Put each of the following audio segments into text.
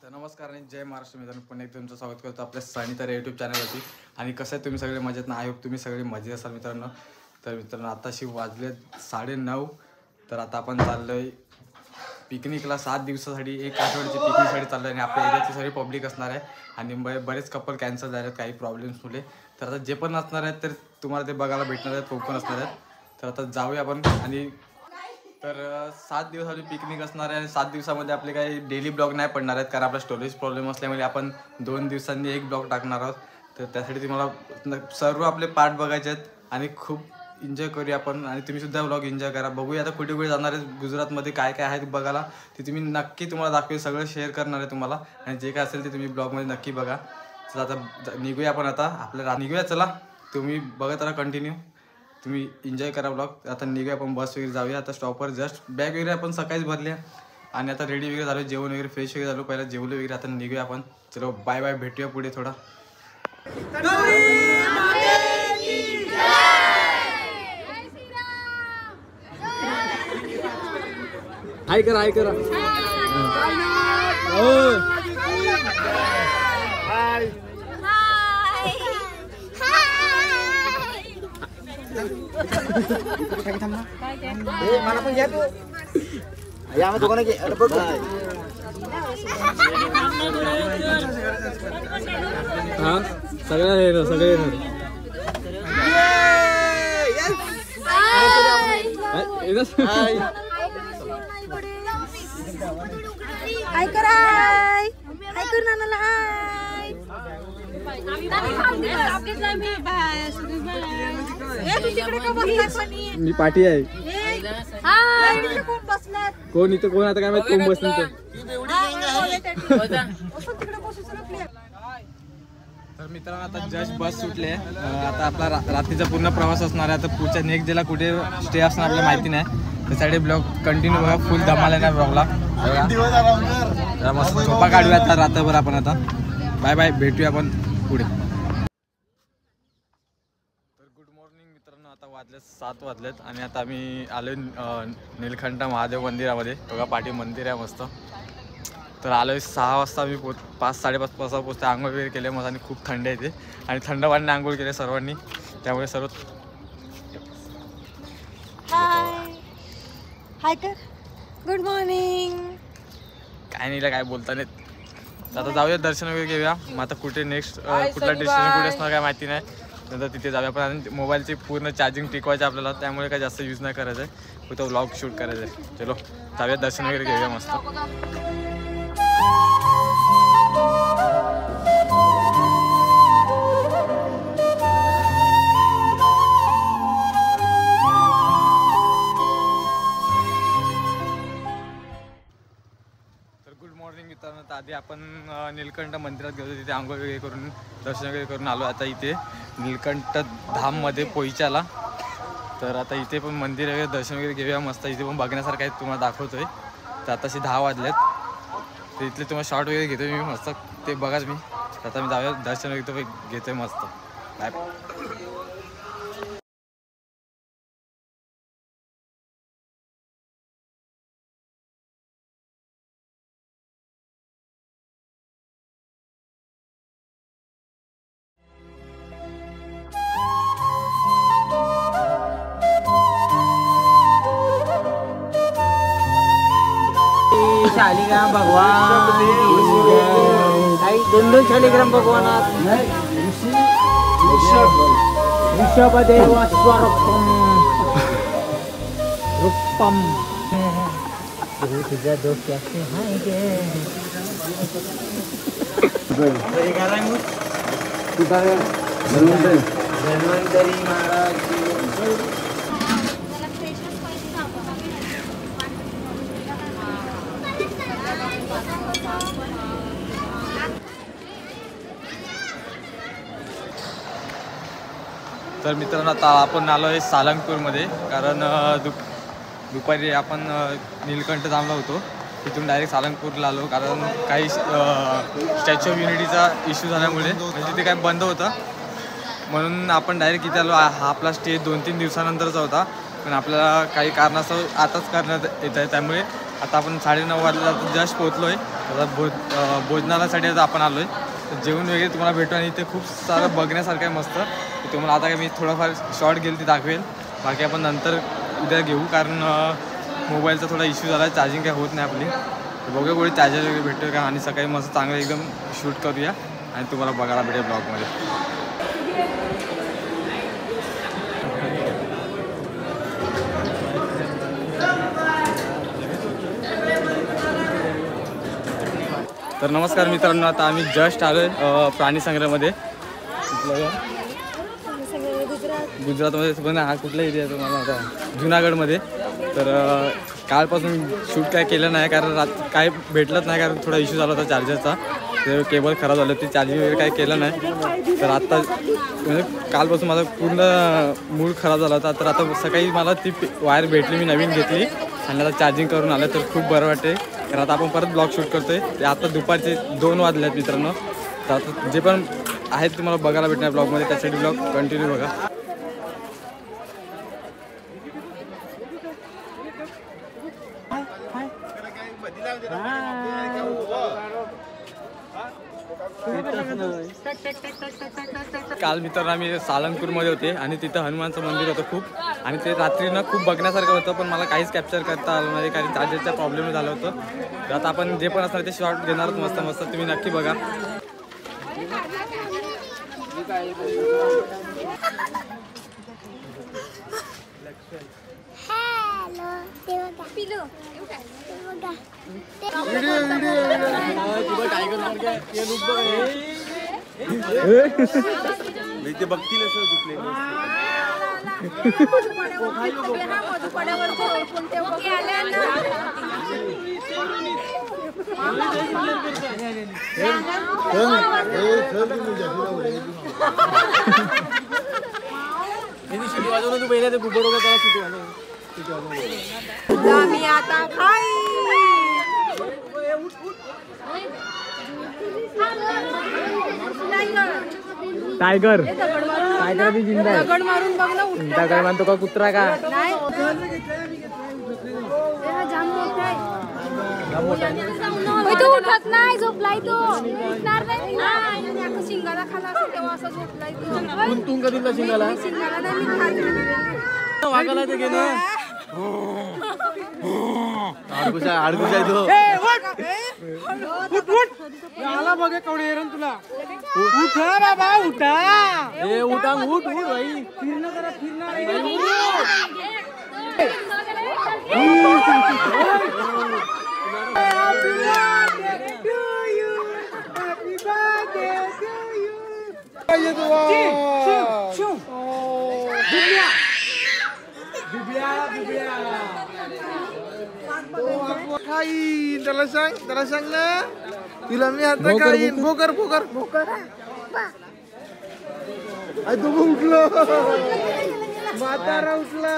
तर नमस्कार आणि जय महाराष्ट्र मित्रांनो, पुन्हा एकदा तुमचं स्वागत करतो आपल्या सानितार यूट्यूब चॅनलवरती. आणि कसं आहे तुम्ही सगळे मजेत ना? आय होप तुम्ही सगळे मजेत असाल मित्रांनो. तर मित्रांनो आताशी वाजले 9:30. तर आता आपण चाललोय पिकनिकला. 7 दिवसासाठी, 1 आठवड्याची पिकनिकसाठी चाललो आहे. आणि आपल्या एरियाची सगळी पब्लिक असणार आहे. आणि बरेच कपल कॅन्सल झाले आहेत काही प्रॉब्लेम्समुळे. तर आता जे पण असणार आहेत तर तुम्हाला ते बघायला भेटणार आहेत, तो पण असणार आहेत. तर आता जाऊया आपण. आणि तर 7 दिवसाची पिकनिक असणार आहे. आणि 7 दिवसामध्ये आपले काही डेली ब्लॉग नाही पडणार आहेत, कारण आपला स्टोरेज प्रॉब्लेम असल्यामुळे आपण 2 दिवसांनी 1 ब्लॉग टाकणार आहोत. तर त्यासाठी तुम्हाला सर्व आपले पार्ट बघायचे आहेत आणि खूप एन्जॉय करूया आपण. आणि तुम्ही सुद्धा ब्लॉग एन्जॉय करा. बघूया आता कुठे कुठे जाणार आहे, गुजरातमध्ये काय काय आहे बघायला, ते तुम्ही नक्की तुम्हाला दाखवेल. सगळं शेअर करणार आहे तुम्हाला. आणि जे काय असेल ते तुम्ही ब्लॉगमध्ये नक्की बघा. चला आता निघूया आपण. आता आपल्याला निघूया. चला तुम्ही बघत राहा कंटिन्यू. तुम्ही एन्जॉय करा ब्लॉग. आता निघूया आपण, बस वगैरे जाऊया. आता स्टॉपवर जस्ट बॅग वगैरे आपण सकाळीच भरल्या. आणि आता रेडी वगैरे झालो, जेवण वगैरे फ्रेश वगैरे झालो. पहिला जेवलो वगैरे. आता निघूया आपण. चलो बाय बाय, भेटूया पुढे थोडा. हाय करा, हाय करा. मला पण घ्या तू या मग दुकानात घे. बघ हां सगळ्या येणार, सगळे येणार. हाय कर, हाय हाय कर नानाला, हाय. मी पाठी आहे. कोण इथं, कोण आता काय माहित कोण बसलं तर. तर मित्रांनो आता जस्ट बस सुटले. आता आपला रात्रीचा पूर्ण प्रवास असणार आहे. आता पुढच्या नेक्स्ट डेला कुठे स्टे असणार आपल्याला माहिती नाही. त्यासाठी ब्लॉग कंटिन्यू बघा, फुल धमाल आहे ना ब्लॉगला. मस्त झोपा काढूया आता रात्रभर आपण. आता बाय बाय, भेटूया आपण पुढे. तर गुड मॉर्निंग मित्रांनो, आता वाजले 7 वाजलेत. आणि आता आम्ही आलो नीलकंठ महादेव मंदिरामध्ये. बघा पाठी मंदिर आहे मस्त. तर आलो 6 वाजता. आम्ही 5-5:30 वाजता पोचते. आंघोळ वगैरे केले मस्त. आणि खूप थंड येते. आणि थंड पाण्याने आंघोळ केले सर्वांनी. त्यामुळे सर्व हाय कर, गुड मॉर्निंग. काय नाही, काय बोलता नाहीत. आता जाऊया, दर्शन वगैरे घेऊया. मग आता कुठे नेक्स्ट कुठला डेस्टिनेशन कुठे असणार काय माहिती नाही. नंतर तिथे जाऊया आपण. आणि मोबाईलची पूर्ण चार्जिंग टिकवायची आपल्याला, त्यामुळे काय जास्त यूज नाही करायचं आहे. तो व्लॉग शूट करायचं आहे. चलो जाऊया, दर्शन वगैरे घेऊया मस्त. मित्रांनो तर आधी आपण नीलकंठ मंदिरात गेलो. तिथे आंघोळ वगैरे करून दर्शन वगैरे करून आलो. आता इथे नीलकंठ धाममध्ये पोईचाला. तर आता इथे पण मंदिर वगैरे दर्शन वगैरे घेऊया मस्त. इथे पण बघण्यासारखं आहे, तुम्हाला दाखवतोय. तर आताशी 10 वाजलेत. तर इथले तुम्हाला शॉर्ट वगैरे घेतोय मी मस्त, ते बघाच मी. आता मी जाऊया, दर्शन वगैरे घेतोय मस्त. बाय. शालिग्राम भगवान, दोन शालिग्राम भगवानात ऋषभदेव स्वरूपम रूपम. तुझ्या डोक्याचे हाय गे धन्वंतरी महाराज. तर मित्रांनो आता आपण आलो आहे सालंगपूरमध्ये. कारण दुपारी आपण नीलकंठ धामला होतो, तिथून डायरेक्ट सालंगपूरला आलो. कारण काही स्टॅच्यू ऑफ युनिटीचा इश्यू झाल्यामुळे म्हणजे तिथे काय बंद होतं. म्हणून आपण डायरेक्ट इथे आलो. हा आपला स्टे 2-3 दिवसानंतरचा होता, पण आपल्याला काही कारणास्तव आताच करण्यात येत आहे, त्यामुळे आता आपण 9:30 वाजता जस्ट पोहोचलो आहे. आता भोजनासाठी आता आपण आलो आहे. तर जेवण वगैरे तुम्हाला भेटू आणि इथे खूप सारं बघण्यासारखं आहे मस्त. तर तुम्हाला आता काय मी थोडंफार शॉर्ट गेली ती दाखवेल. बाकी आपण नंतर उद्या घेऊ कारण मोबाईलचा थोडा इश्यू झाला आहे. चार्जिंग काय होत नाही आपली. तर बघूया कुठे चार्जर वगैरे भेटतो का आणि सकाळी मस्त चांगलं एकदम शूट करूया आणि तुम्हाला बघायला भेटेल ब्लॉगमध्ये. तर नमस्कार मित्रांनो, आता आम्ही जस्ट आलो आहे प्राणी संग्रहामध्ये. गुजरातमध्ये पण हा कुठला एरिया आहे तुम्हाला आता जुनागडमध्ये. तर कालपासून शूट काय केलं नाही कारण काय भेटलंच नाही कारण थोडा इश्यू झाला होता चार्जरचा. ते केबल खराब झालं ते चार्जिंग वगैरे काय केलं नाही. तर आत्ता म्हणजे कालपासून माझा पूर्ण मूड खराब झाला होता. तर आता सकाळी मला ती वायर भेटली, मी नवीन घेतली आणि आता चार्जिंग करून आलं तर खूप बरं वाटते. तर आता आपण परत ब्लॉग शूट करतो आहे. ते आता दुपारचे 2 वाजले आहेत मित्रांनो. तर आता जे पण आहेत तुम्हाला बघायला भेटणार ब्लॉगमध्ये त्यासाठी ब्लॉग कंटिन्यू बघा. काल मित्रांनो आम्ही सालंगपूरमध्ये होते आणि तिथं हनुमानचं मंदिर होतं खूप आणि ते रात्रीनं खूप बघण्यासारखं होतं पण मला काहीच कॅप्चर करता आलं नाही कारण चार्जरचा प्रॉब्लेम झाला होतं. तर आता आपण जे पण असणार ते शॉर्ट घेणार मस्त मस्त तुम्ही नक्की बघा. ते बघतील असं झुकले. शिटी वाजवलं तू पहिल्या ते गुबर वगैरे त्याला शिटी वाजव. आम्ही आता खाई टायगर टायगर बी जिंदा आहे. दगड मारून बघ ना उठता काय म्हणतो का कुत्रा का नाही. जाम मोठा आहे. तो उठत नाही, झोपलाय तो उठणार नाही. शिंगाला खाला तेव्हा असं झोपलाय तो. तू कधीला शिंगाला शिंगाला नाही मी खाली वागायला ते घे ना. आडकुश आहे तो. आला बघे कवडे येरण तुला. उठा बाबा उठा. ए उठा उठ उठ भाई. फिरणं करा फिरणार. खाईन त्याला सांग ना. तिला मी आता खाईन. भोकर भोकर भोकर. तू उठलो म्हातारा उठला.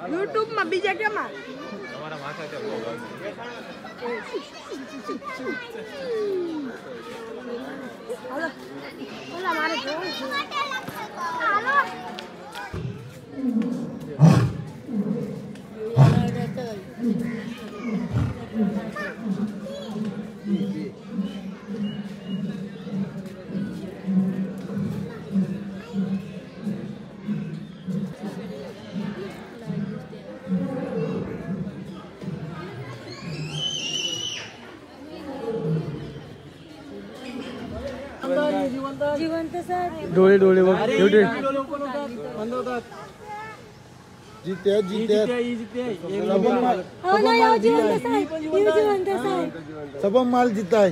YouTube માં બીજા કેમાં હાલો ઓલા મારે જોવું છે. હાલો जिवंत सर. डोळे डोळे बघ एवढे बंद होतात. जित्या जित्या हो ना यो जिवंत सर. यो जिवंत सर. सबम माल जिताय.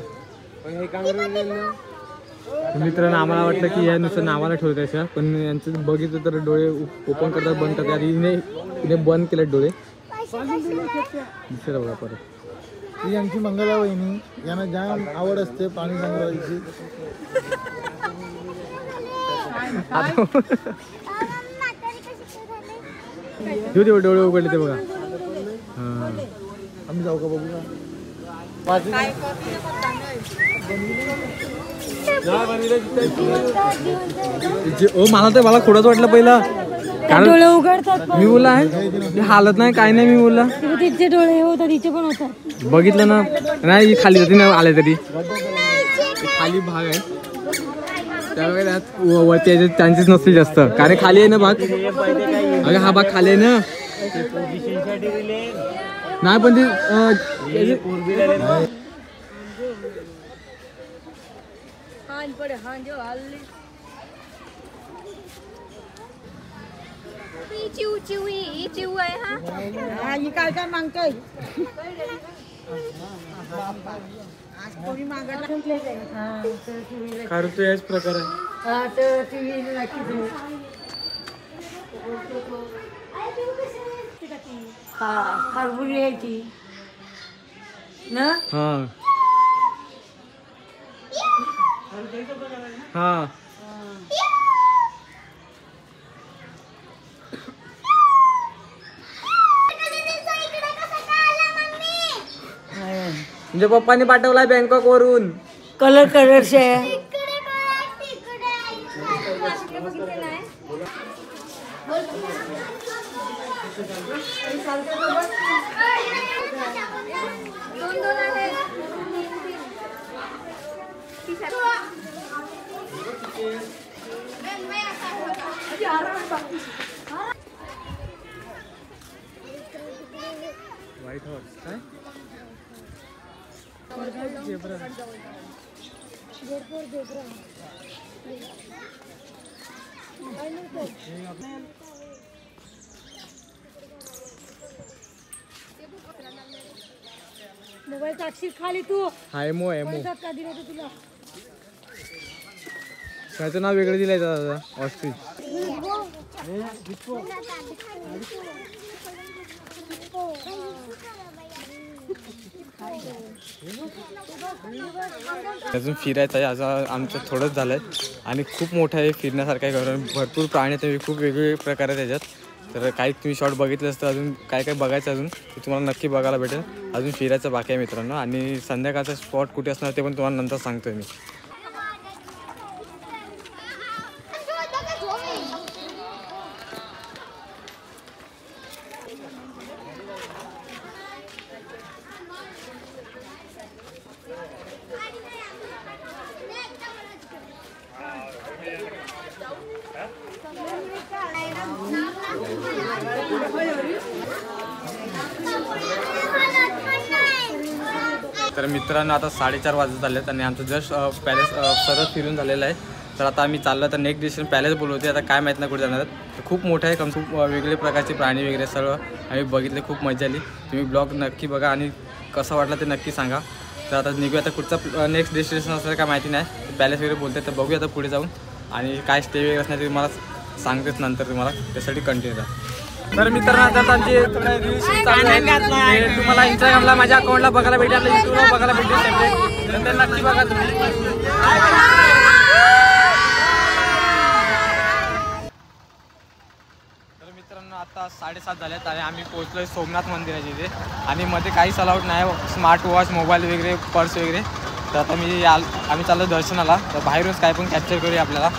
मित्रांनो आम्हाला वाटलं की या नुसतं नावाला ठेवत आहे पण यांचं बघितलं तर डोळे ओपन करतात बंद करतात. हिने बंद केले डोळे. दुसरं बघा परत. ही आमची मंगला वहिनी. यांना जाम आवड असते पाणी संग्रहाची. डोळे उघडले ते बघा. आम्ही जाऊ का बघू का. ओ मला खोडच वाटलं पहिलं, डोळे उघडतात मी बोलला आहे हालत नाही काय नाही, मी बोलला तिचे डोळे होतात, तिचे पण होतात. बघितलं ना, नाही खाली होती ना आले तरी खाली भाग आहे त्यामुळे त्याचे चान्सेस नसतील जास्त, कारण खाली आहे ना भाग. अगं हा भाग खाली आहे ना, नाही पण ते चिव चिव ही चिव आहे हा. काय काय मागतोय तो याच प्रकार आहे. खरबुरी यायची ना. हा म्हणजे पप्पानी पाठवलाय बँकॉक वरून. कलर कलरचे व्हाईट हॉर्स काय मोबाईल साक्षी खाली तू हा एमो एमो का दिलं होतं तुला. त्याचं नाव वेगळं दिलंय दादा, ऑस्ट्रिच. अजून फिरायचं आहे, अजून आमचं थोडंच झालं आहे आणि खूप मोठं आहे फिरण्यासारखं आहे, कारण भरपूर प्राणी आहेत, खूप वेगवेगळे प्रकार आहेत त्याच्यात. तर काही तुम्ही शॉर्ट बघितलं असतं, अजून काय काय बघायचं अजून ते तुम्हाला नक्की बघायला भेटेल. अजून फिरायचं बाकी आहे मित्रांनो, आणि संध्याकाळचा स्पॉट कुठे असणार ते पण तुम्हाला नंतर सांगतोय मी. तर मित्रांनो आता 4:30 वाजत आलेत आणि आमचं जस्ट पॅलेस सरळ फिरून झालेलं आहे. तर आता आम्ही चाललो, तर नेक्स्ट डेस्टिनेशन पॅलेस बोलवते. आता काय माहीत नाही कुठे जाणार आहेत. खूप मोठं आहे, खूप वेगवेगळे प्रकारचे प्राणी वगैरे सर्व आम्ही बघितले, खूप मजा आली. तुम्ही ब्लॉग नक्की बघा आणि कसं वाटलं ते नक्की सांगा. तर आता निघूया, आता कुठचा नेक्स्ट डेस्टिनेशन असलं काय माहिती नाही, पॅलेस वगैरे बोलते. तर बघूया आता पुढे जाऊन, आणि काय स्टे वगैरे असणार ते मला सांगतेच नंतर तुम्हाला, त्यासाठी कंटिन्यू राहा. तर मित्रांनो आता आमचे तुम्हाला इंस्टाग्रामला माझ्या अकाउंटला बघायला भेटेल, आपल्या युट्यूबला बघायला भेटेल, तर ते नक्की बघा तुम्ही. तर मित्रांनो आता 7:30 झालेत आणि आम्ही पोहोचलोय सोमनाथ मंदिराच्या इथे, आणि मध्ये काहीच अलाउड नाही, स्मार्ट वॉच, मोबाईल वगैरे, पर्स वगैरे. तर आता आम्ही चाललो दर्शनाला, तर बाहेरूनच काय पण कॅप्चर करूया, आपल्याला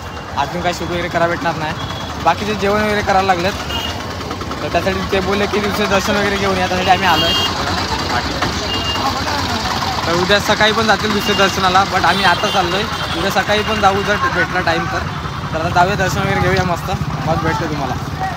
अजून काही शूट वगैरे करायला भेटणार नाही. बाकीचे जेवण वगैरे करायला लागलेत, तर त्यासाठी ते बोलले की दुसरे दर्शन वगैरे घेऊन या, त्यासाठी आम्ही आलो आहे. तर उद्या सकाळी पण जातील दुसरे दर्शनाला, बट आम्ही आता चाललो आहे. उद्या सकाळी पण जाऊ जर भेटला टाईम तर. आता जाऊया, दर्शन वगैरे घेऊया मस्त, मग भेटतो तुम्हाला.